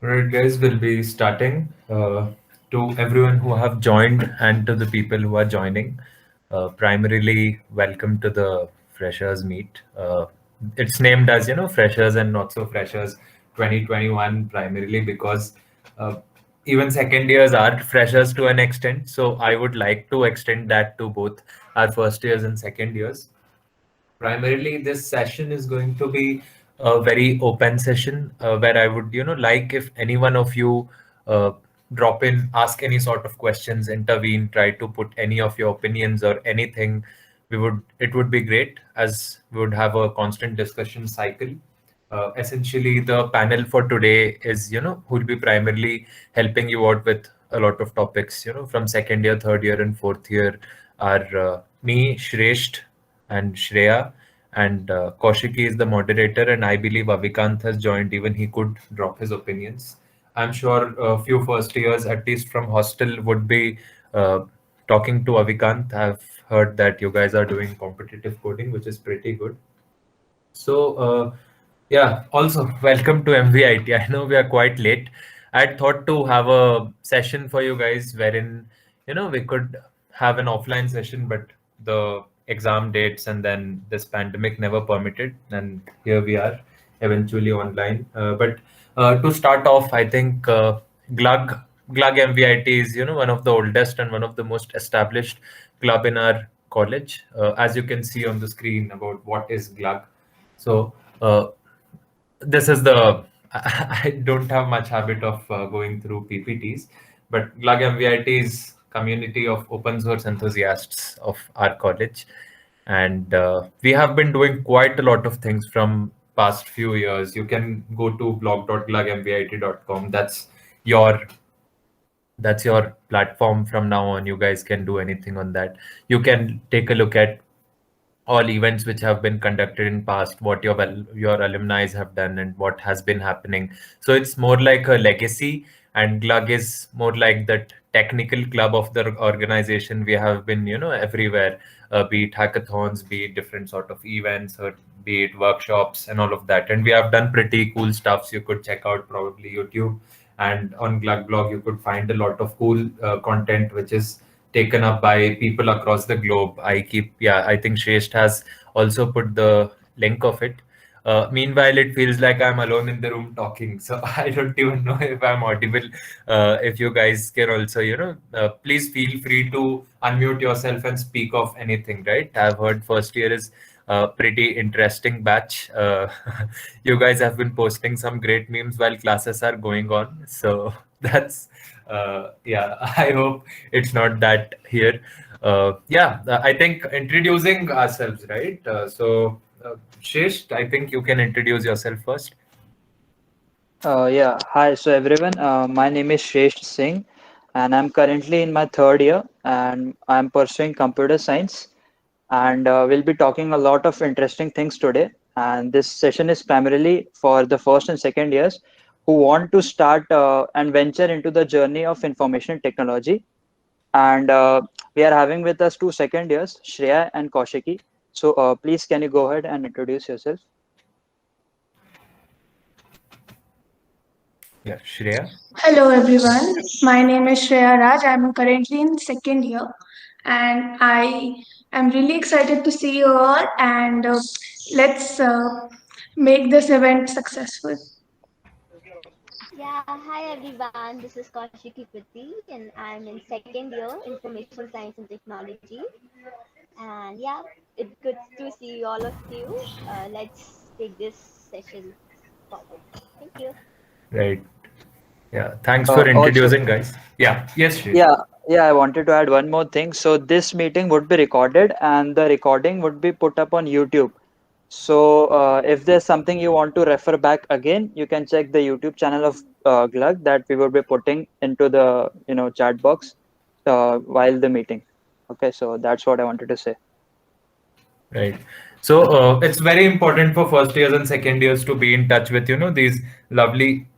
Alright, guys, we'll be starting. To everyone who have joined and to the people who are joining, primarily welcome to the Freshers Meet. It's named as, Freshers and Not So Freshers 2021, primarily because uh, even second years are freshers to an extent. So I would like to extend that to both our first years and second years. Primarily, this session is going to be a very open session where I would, like if any one of you uh, drop in, ask any sort of questions, intervene, try to put any of your opinions or anything. It would be great as we would have a constant discussion cycle. Essentially, the panel for today is, who will be primarily helping you out with a lot of topics, from second year, third year, and fourth year are me, Shresht, and Shreya, and Kaushiki is the moderator, and I believe Avikant has joined. Even he could drop his opinions. I'm sure a few first years, at least from hostel, would be talking to Avikant. I've heard that you guys are doing competitive coding, which is pretty good. So, yeah, also welcome to MVIT. I know we are quite late. I thought to have a session for you guys wherein, we could have an offline session, but the exam dates and then this pandemic never permitted. And here we are, eventually online. But to start off, I think Glug, Glug MVIT is, one of the oldest and one of the most established club in our college. As you can see on the screen about what is Glug. So uh, this is the I don't have much habit of going through PPTs, but Glug MVIT is community of open source enthusiasts of our college, and we have been doing quite a lot of things from past few years. You can go to blog.glugmvit.com. Your that's your platform from now on. You guys can do anything on that. You can take a look at all events which have been conducted in past, what your alumni have done and what has been happening. So it's more like a legacy, and Glug is more like that technical club of the organization. We have been, everywhere, be it hackathons, be it different sort of events, or be it workshops and all of that. And we have done pretty cool stuff. So you could check out probably YouTube, and on Glug blog you could find a lot of cool content which is taken up by people across the globe. I think Shresht has also put the link of it. Meanwhile, it feels like I'm alone in the room talking, so I don't even know if I'm audible. If you guys can also, please feel free to unmute yourself and speak of anything, right? I've heard first year is a pretty interesting batch. You guys have been posting some great memes while classes are going on, so that's yeah. I hope it's not that here. I think introducing ourselves, right? Shish, I think you can introduce yourself first. Yeah, hi. So everyone, my name is Shresh Singh, and I'm currently in my third year, and I'm pursuing computer science. And we'll be talking a lot of interesting things today. And this session is primarily for the first and second years who want to start and venture into the journey of information technology. And we are having with us two second years, Shreya and Kaushiki. So please, can you go ahead and introduce yourself? Yeah, Shreya. Hello everyone, my name is Shreya Raj. I'm currently in second year and I am really excited to see you all and let's make this event successful. Yeah, hi everyone. This is Kaushiki Priti, and I'm in second year Information Science and Technology. And yeah, it's good to see all of you. Let's take this session forward. Thank you. Right. Yeah. Thanks for Also, introducing, guys. Yeah. Yes, Shish. yeah, yeah, I wanted to add one more thing. So this meeting would be recorded and the recording would be put up on YouTube. So if there's something you want to refer back again, you can check the YouTube channel of Glug that we will be putting into the chat box while the meeting. Okay, so that's what I wanted to say. Right. So it's very important for first years and second years to be in touch with, these lovely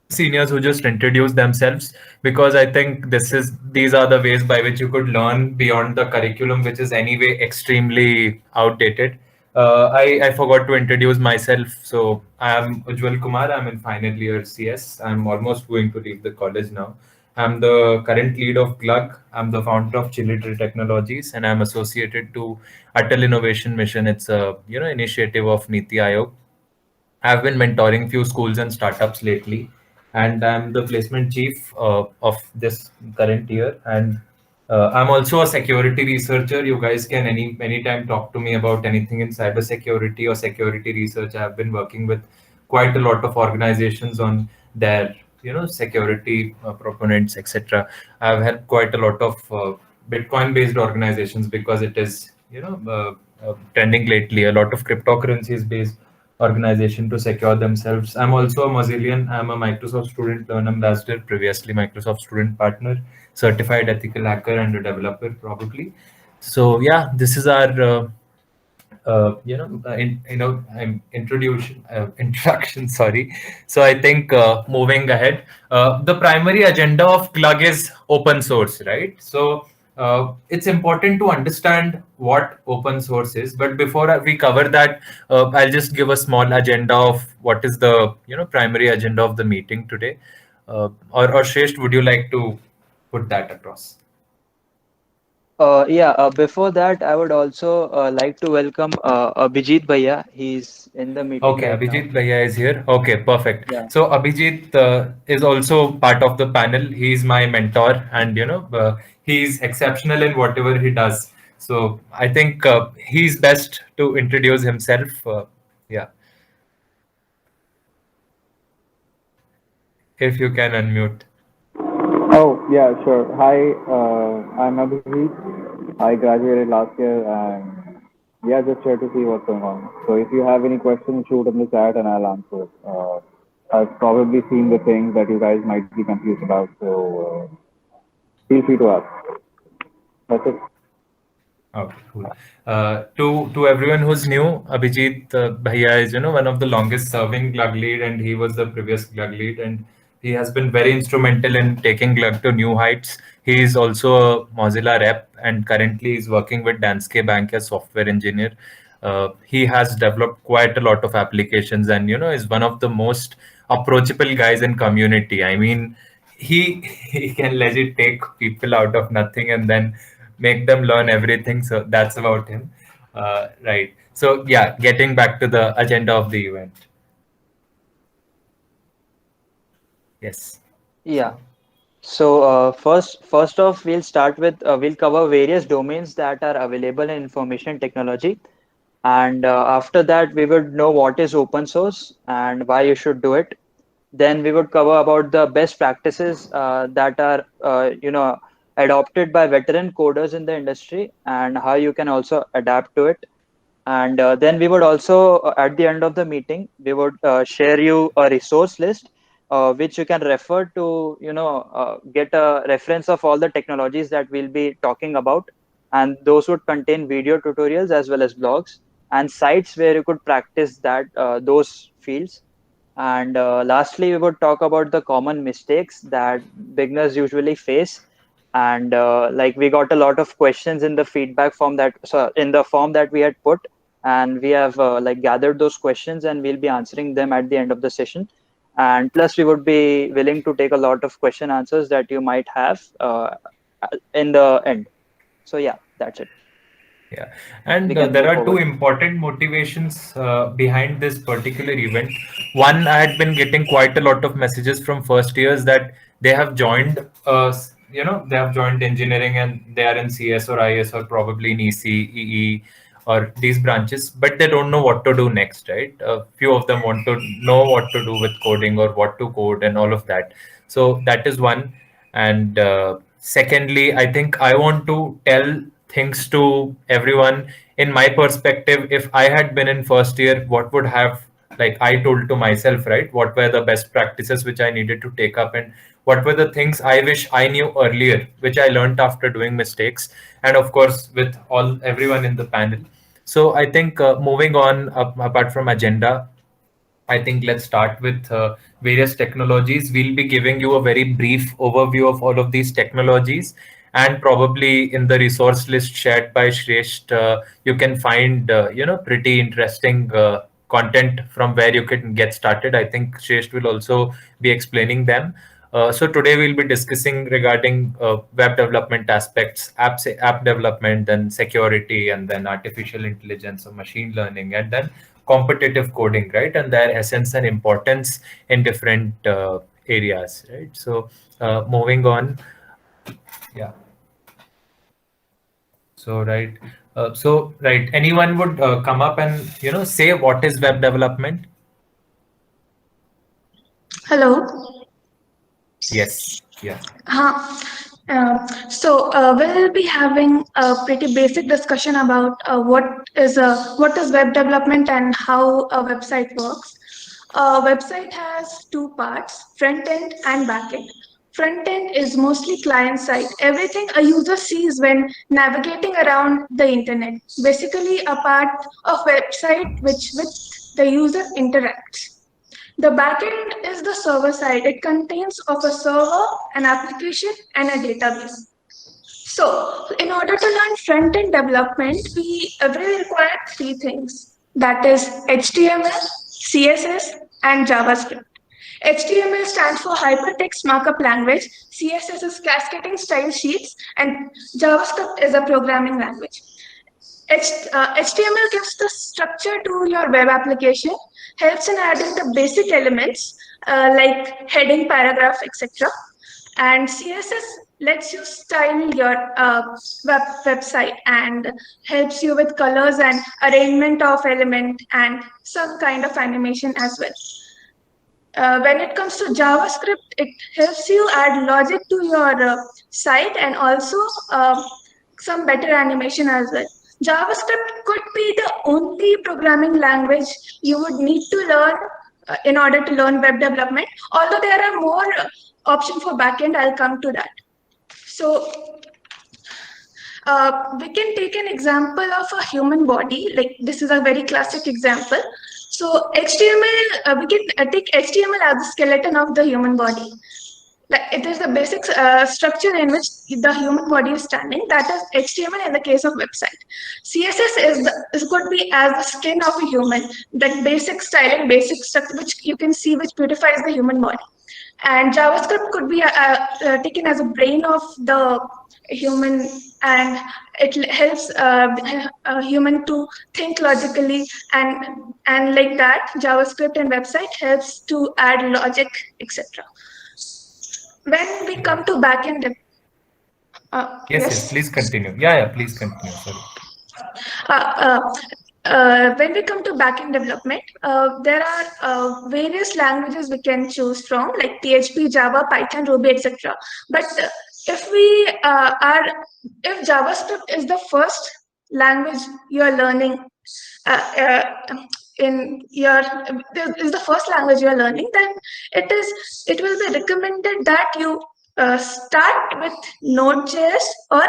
seniors who just introduce themselves, because I think these are the ways by which you could learn beyond the curriculum, which is anyway extremely outdated. I forgot to introduce myself. So I'm Ajwal Kumar. I'm in final year CS. I'm almost going to leave the college now. I'm the current lead of Glug. I'm the founder of Chilitary Technologies, and I'm associated to Atal Innovation Mission. It's a initiative of Niti Aayog. I've been mentoring few schools and startups lately, and I'm the placement chief of this current year. And I'm also a security researcher. You guys can anytime talk to me about anything in cybersecurity or security research. I've been working with quite a lot of organizations on their security proponents, etc. I've had quite a lot of Bitcoin based organizations because it is trending lately. A lot of cryptocurrencies based organization to secure themselves. I'm also a Mozillian. I'm a Microsoft Student Learn Ambassador, previously Microsoft Student Partner, certified ethical hacker, and a developer probably. So yeah, this is our introduction. Sorry. So I think moving ahead, the primary agenda of Glug is open source, right? So it's important to understand what open source is. But before we cover that, I'll just give a small agenda of what is the primary agenda of the meeting today. Or Shresht, would you like to put that across? Yeah, before that, I would also like to welcome Abhijit Bhaiya. He's in the meeting Okay, right now. Abhijit Bhaiya is here. Okay, perfect. Yeah. So Abhijit is also part of the panel. He's my mentor, and he's exceptional in whatever he does. So I think he's best to introduce himself. Yeah, if you can unmute. Oh, yeah, sure. Hi, I'm Abhijit. I graduated last year and yeah, just here to see what's going on. So if you have any questions, shoot in the chat and I'll answer. I've probably seen the things that you guys might be confused about, so feel free to ask. That's it. Okay, cool. To everyone who's new, Abhijit Bhaiya is one of the longest serving Glug lead, and he was the previous Glug lead, and he has been very instrumental in taking Glug to new heights. He is also a Mozilla rep, and currently is working with Danske Bank as software engineer. He has developed quite a lot of applications, and is one of the most approachable guys in community. I mean, he can legit take people out of nothing and then make them learn everything. So that's about him. Right. So yeah, getting back to the agenda of the event. Yes. Yeah. So first off, we'll start with we'll cover various domains that are available in information technology, and after that, we would know what is open source and why you should do it. Then we would cover about the best practices that are adopted by veteran coders in the industry and how you can also adapt to it. And then we would also, at the end of the meeting, we would share you a resource list, which you can refer to, get a reference of all the technologies that we'll be talking about. And those would contain video tutorials as well as blogs and sites where you could practice those fields. And lastly, we would talk about the common mistakes that beginners usually face. And like we got a lot of questions in the feedback form so in the form that we had put, and we have like gathered those questions and we'll be answering them at the end of the session. And plus, we would be willing to take a lot of question answers that you might have in the end. So yeah, that's it. Yeah, We and can there move are two forward. important motivations behind this particular event. One, I had been getting quite a lot of messages from first years that they have joined, they have joined engineering and they are in CS or IS or probably in EC, EE, or these branches, but they don't know what to do next, right? A few of them want to know what to do with coding or what to code and all of that. So that is one. And secondly, I think I want to tell things to everyone. In my perspective, if I had been in first year, what would have, like I told to myself, right? What were the best practices which I needed to take up, and what were the things I wish I knew earlier, which I learned after doing mistakes, and of course with all everyone in the panel. So I think moving on apart from agenda, I think let's start with various technologies. We'll be giving you a very brief overview of all of these technologies. and probably in the resource list shared by Shresht, you can find pretty interesting content from where you can get started. I think Shresht will also be explaining them. So today we'll be discussing regarding web development aspects, app development, then security, and then artificial intelligence or machine learning, and then competitive coding, right? And their essence and importance in different areas, right? So moving on, yeah. So anyone would come up and say what is web development? Hello. Yes, yeah. We'll be having a pretty basic discussion about what is web development and how a website works. A website has two parts, front end and back end. Front end is mostly client side, everything a user sees when navigating around the internet. Basically, a part of website with the user interacts. The backend is the server side. It contains of a server, an application, and a database. So, in order to learn front-end development, we require three things. That is HTML, CSS, and JavaScript. HTML stands for Hypertext Markup Language, CSS is Cascading Style Sheets, and JavaScript is a programming language. HTML gives the structure to your web application, helps in adding the basic elements like heading, paragraph, etc. And CSS lets you style your website and helps you with colors and arrangement of element and some kind of animation as well. When it comes to JavaScript, it helps you add logic to your site and also some better animation as well. JavaScript could be the only programming language you would need to learn in order to learn web development. Although there are more options for backend, I'll come to that. So we can take an example of a human body. Like this is a very classic example. So HTML, we can take HTML as the skeleton of the human body. It is the basic structure in which the human body is standing. That is HTML in the case of website. CSS could be as the skin of a human. That basic styling, basic structure, which you can see, which beautifies the human body. And JavaScript could be taken as a brain of the human, and it helps a human to think logically, and like that, JavaScript and website helps to add logic, etc. When we come to backend, Yes, please continue. Yeah, please continue. Sorry. When we come to backend development, there are various languages we can choose from, like PHP, Java, Python, Ruby, etc. But if JavaScript is the first language you are learning, is the first language you are learning, then it will be recommended that you start with Node.js or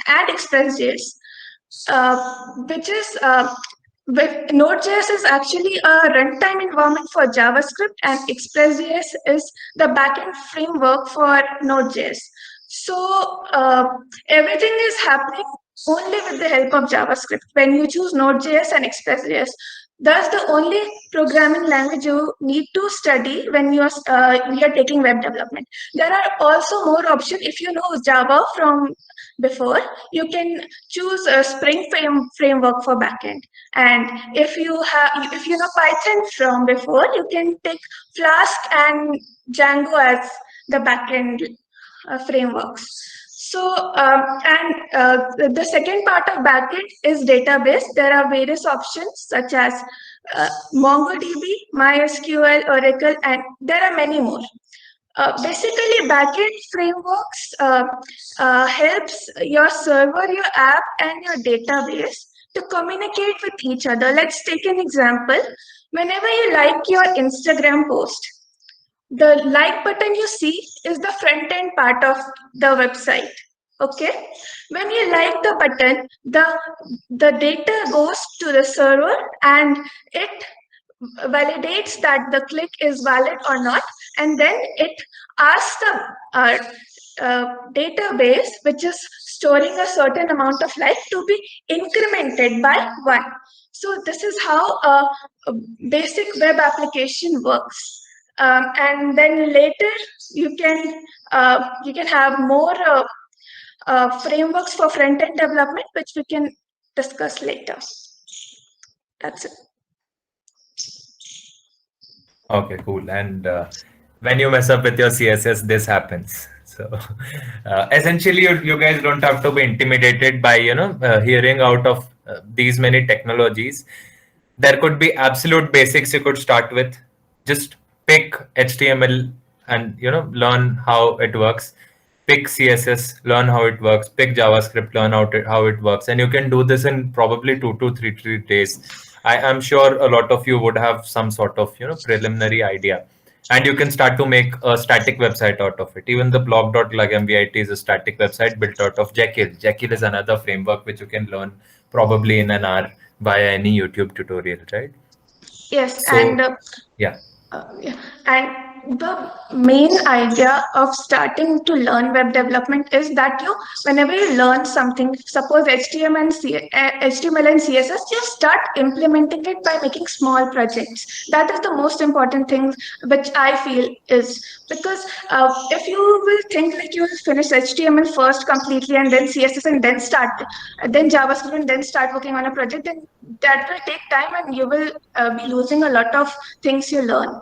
add Express.js, which is with Node.js is actually a runtime environment for JavaScript, and Express.js is the backend framework for Node.js. So everything is happening only with the help of JavaScript. When you choose Node.js and Express.js, that's the only programming language you need to study when you are taking web development. There are also more options. If you know Java from before, you can choose a Spring framework for backend. And if you know Python from before, you can take Flask and Django as the backend frameworks. So the second part of backend is database. There are various options such as MongoDB, MySQL, Oracle, and there are many more. Basically, backend frameworks helps your server, your app, and your database to communicate with each other. Let's take an example. Whenever you like your Instagram post, the like button you see is the front end part of the website. Okay, when you like the button, the data goes to the server and it validates that the click is valid or not, and then it asks database which is storing a certain amount of life to be incremented by 1. So this is how a basic web application works. And then later you can have more frameworks for front-end development, which we can discuss later. That's it. Okay, cool. And when you mess up with your CSS, this happens. So essentially, you guys don't have to be intimidated by hearing out of these many technologies. There could be absolute basics you could start with. Just pick HTML and learn how it works. Pick CSS, learn how it works. Pick JavaScript, learn how it works, and you can do this in probably 2 to 3 days. I am sure a lot of you would have some sort of preliminary idea, and you can start to make a static website out of it. Even the blog.glug MVIT is a static website built out of Jekyll. Jekyll is another framework which you can learn probably in an hour via any YouTube tutorial, right? Yes, So yeah. yeah. And the main idea of starting to learn web development is that whenever you learn something, suppose HTML and CSS, you start implementing it by making small projects. That is the most important thing, which I feel is because if you will think like you will finish HTML first completely and then CSS and then JavaScript and then start working on a project, then that will take time and you will be losing a lot of things you learn.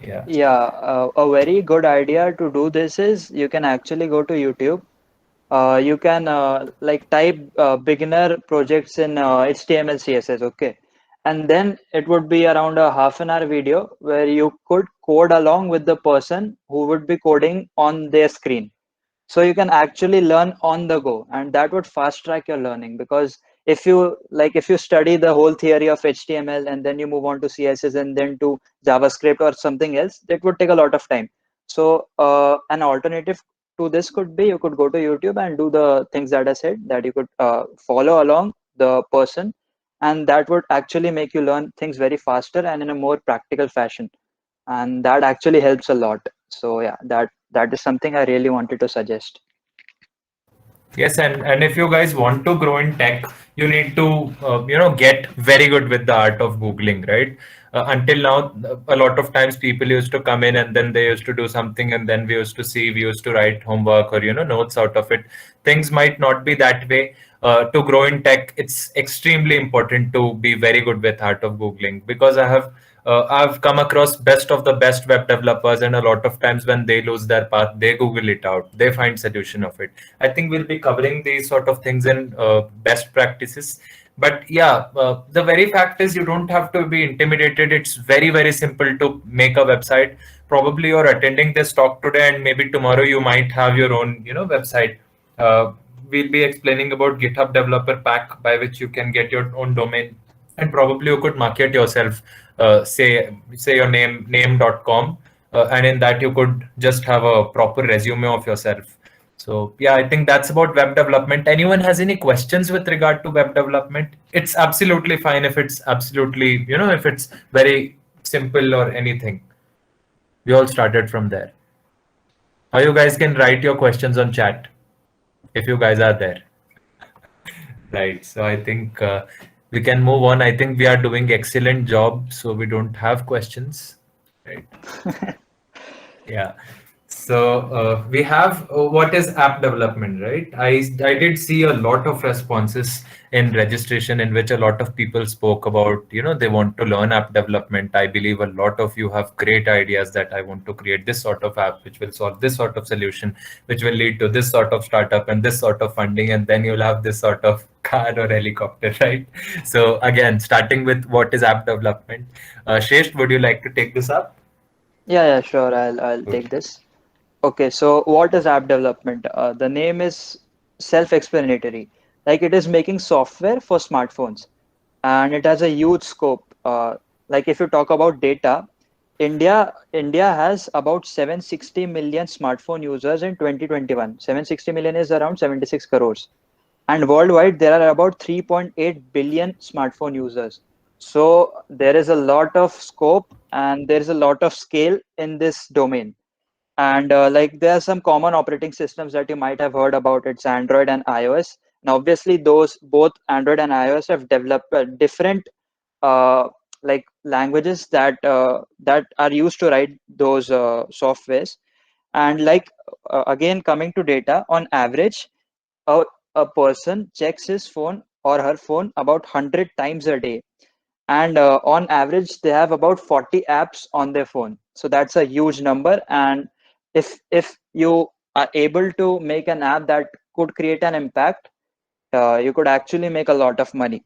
Yeah. Yeah, a very good idea to do this is you can actually go to YouTube. You can like type beginner projects in HTML, CSS, okay? And then it would be around a half an hour video where you could code along with the person who would be coding on their screen. So you can actually learn on the go, and that would fast track your learning, because if you study the whole theory of HTML and then you move on to CSS and then to JavaScript or something else, that would take a lot of time. So an alternative to this could be you could go to YouTube and do the things that I said, that you could follow along the person, and that would actually make you learn things very faster and in a more practical fashion, and that actually helps a lot. So yeah, that is something I really wanted to suggest. Yes, and if you guys want to grow in tech, you need to get very good with the art of Googling, right? Until now, a lot of times people used to come in and then they used to do something, and then we used to write homework or notes out of it. Things might not be that way. To grow in tech, it's extremely important to be very good with art of Googling, because I've come across best of the best web developers, and a lot of times when they lose their path, they Google it out, they find solution of it. I think we'll be covering these sort of things in best practices. But yeah, the very fact is you don't have to be intimidated. It's very, very simple to make a website. Probably you're attending this talk today, and maybe tomorrow you might have your own, website. We'll be explaining about GitHub Developer Pack, by which you can get your own domain, and probably you could market yourself. Say your name.com, and in that you could just have a proper resume of yourself. So yeah, I think that's about web development. Anyone has any questions with regard to web development? It's absolutely fine if it's absolutely, if it's very simple or anything. We all started from there. Or you guys can write your questions on chat if you guys are there. Right. So I think we can move on. I think we are doing excellent job, so we don't have questions. Right. Yeah. So we have what is app development, right? I did see a lot of responses in registration in which a lot of people spoke about, they want to learn app development. I believe a lot of you have great ideas that I want to create this sort of app which will solve this sort of solution, which will lead to this sort of startup and this sort of funding, and then you'll have this sort of car or helicopter, right? So again, starting with what is app development. Shresh, would you like to take this up? Yeah, sure. I'll Cool. take this. Okay, so what is app development? The name is self-explanatory. Like, it is making software for smartphones, and it has a huge scope. Like, if you talk about data, India has about 760 million smartphone users in 2021. 760 million is around 76 crores. And worldwide, there are about 3.8 billion smartphone users. So there is a lot of scope and there is a lot of scale in this domain. And like there are some common operating systems that you might have heard about. It's Android and iOS. And obviously, those both Android and iOS have developed different like languages that are used to write those softwares. And like again, coming to data, on average, a, a person checks his phone or her phone about 100 times a day, and on average they have about 40 apps on their phone. So that's a huge number. And if you are able to make an app that could create an impact, you could actually make a lot of money.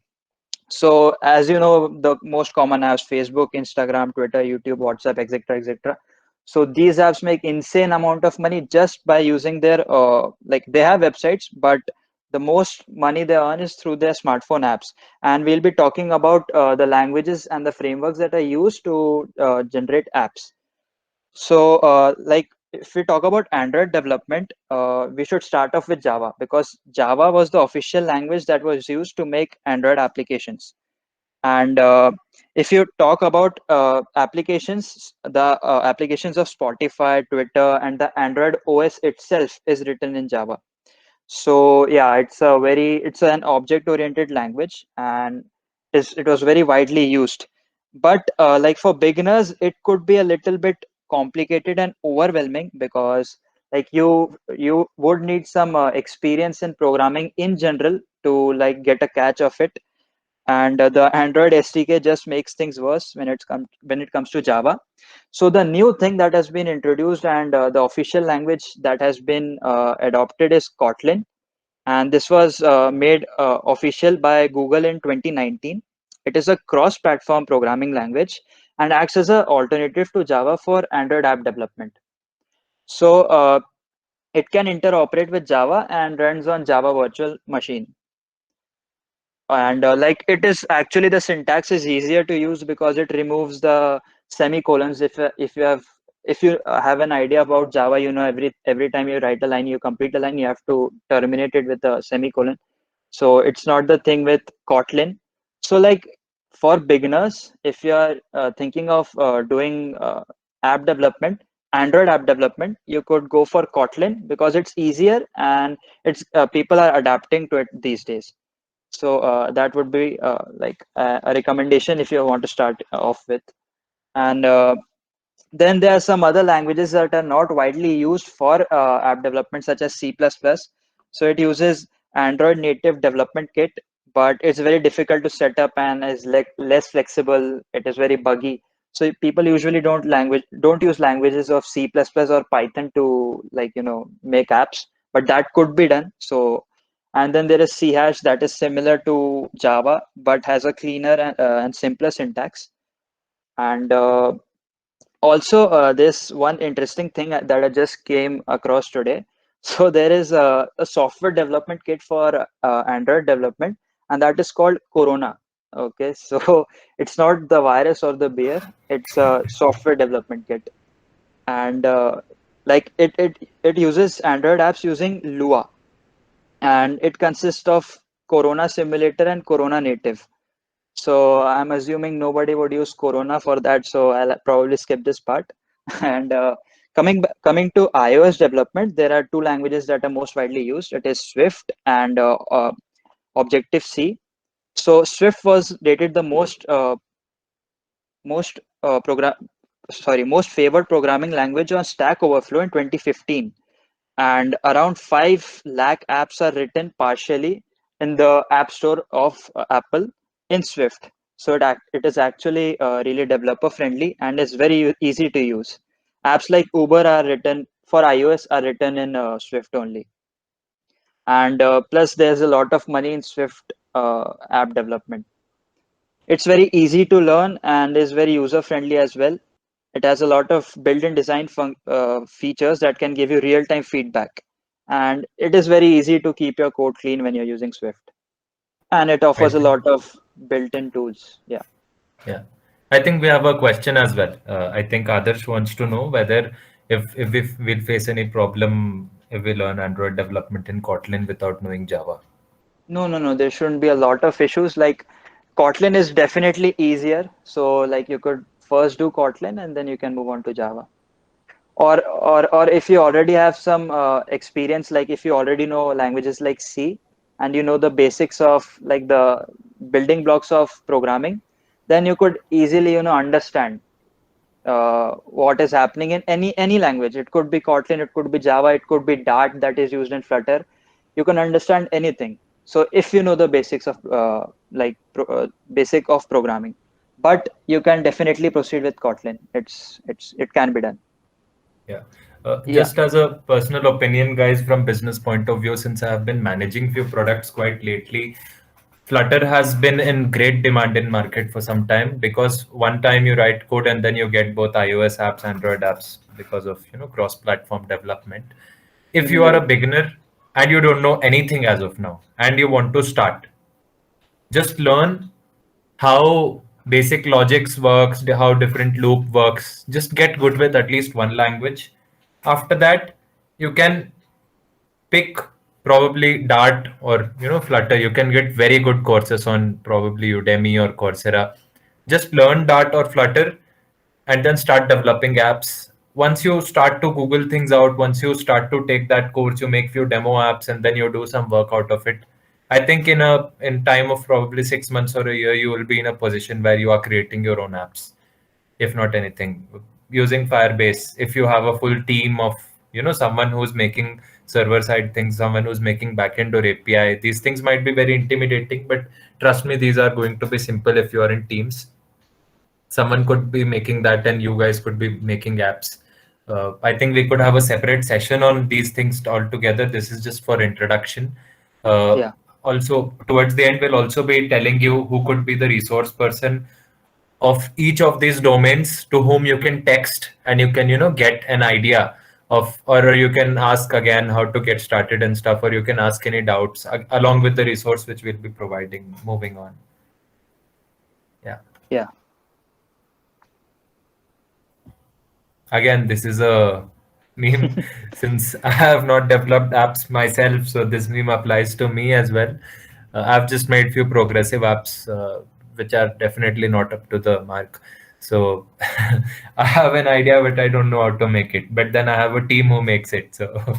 So as you know, the most common apps: Facebook, Instagram, Twitter, YouTube, WhatsApp, etc., etc. So these apps make insane amount of money just by using their like they have websites, but the most money they earn is through their smartphone apps. And we'll be talking about the languages and the frameworks that are used to generate apps. So like if we talk about Android development, we should start off with Java, because Java was the official language that was used to make Android applications. And if you talk about applications, the applications of Spotify, Twitter, and the Android OS itself is written in Java. So yeah, it's an object-oriented language, and it was very widely used. But like for beginners, it could be a little bit complicated and overwhelming, because like you would need some experience in programming in general to like get a catch of it. And the Android SDK just makes things worse when it comes to Java. So the new thing that has been introduced, and the official language that has been adopted, is Kotlin. And this was made official by Google in 2019. It is a cross-platform programming language and acts as an alternative to Java for Android app development. So it can interoperate with Java and runs on Java Virtual Machine. And like it is actually, the syntax is easier to use because it removes the semicolons. If you have an idea about Java, you know, every time you write a line, you complete a line, you have to terminate it with a semicolon. So it's not the thing with Kotlin. So like for beginners, if you are thinking of doing app development, Android app development, you could go for Kotlin because it's easier, and it's people are adapting to it these days. So that would be like a recommendation if you want to start off with. And then there are some other languages that are not widely used for app development, such as C++. So it uses Android native development kit, but it's very difficult to set up and is like less flexible. It is very buggy. So people usually don't use languages of C++ or Python to like, you know, make apps, but that could be done. So, and then there is C hash that is similar to Java, but has a cleaner and simpler syntax. And also, there's one interesting thing that I just came across today. So there is a software development kit for Android development, and that is called Corona. Okay, so it's not the virus or the beer; it's a software development kit. And like it uses Android apps using Lua, and it consists of Corona Simulator and Corona Native. So I'm assuming nobody would use Corona for that, so I'll probably skip this part. And coming to iOS development, there are two languages that are most widely used. It is Swift and Objective C. So Swift was rated the most program most favored programming language on Stack Overflow in 2015, and around 5 lakh apps are written partially in the App Store of Apple in Swift. So it is actually really developer friendly and is very easy to use. Apps like Uber are written for iOS are written in Swift only. And plus there's a lot of money in Swift app development. It's very easy to learn and is very user friendly as well. It has a lot of built-in design features that can give you real-time feedback. And it is very easy to keep your code clean when you're using Swift. And it I offers a think, lot of built-in tools. Yeah. yeah. I think we have a question as well. I think Adarsh wants to know whether if we will face any problem if we learn Android development in Kotlin without knowing Java. No, no, no. There shouldn't be a lot of issues. Like Kotlin is definitely easier. So like you could first do Kotlin and then you can move on to Java. or if you already have some experience, like if you already know languages like C, and you know the basics of like the building blocks of programming, then you could easily, understand what is happening in any language. It could be Kotlin, it could be Java, it could be Dart that is used in Flutter. You can understand anything. So if you know the basics of basic of programming, but you can definitely proceed with Kotlin. It can be done. Yeah. Yeah. Just as a personal opinion, guys, from business point of view, since I have been managing few products quite lately, Flutter has been in great demand in market for some time, because one time you write code and then you get both iOS apps, Android apps, because of cross-platform development. If you are a Right. beginner and you don't know anything as of now and you want to start, just learn how basic logics works, how different loop works. Just get good with at least one language. After that, you can pick probably Dart or Flutter. You can get very good courses on probably Udemy or Coursera. Just learn Dart or Flutter and then start developing apps. Once you start to Google things out, once you start to take that course, you make few demo apps and then you do some work out of it. I think in time of probably 6 months or a year, you will be in a position where you are creating your own apps, if not anything, using Firebase. If you have a full team of someone who's making server side things, someone who's making backend or API, these things might be very intimidating, but trust me, these are going to be simple if you are in teams. Someone could be making that and you guys could be making apps. I think we could have a separate session on these things altogether. This is just for introduction. uh, Yeah. Also towards the end we'll also be telling you who could be the resource person of each of these domains, to whom you can text and you can get an idea of, or you can ask again how to get started and stuff, or you can ask any doubts along with the resource which we'll be providing moving on. Yeah. Yeah. Again, this is a meme since I have not developed apps myself, so this meme applies to me as well. I've just made few progressive apps, which are definitely not up to the mark. So I have an idea, but I don't know how to make it. But then I have a team who makes it. So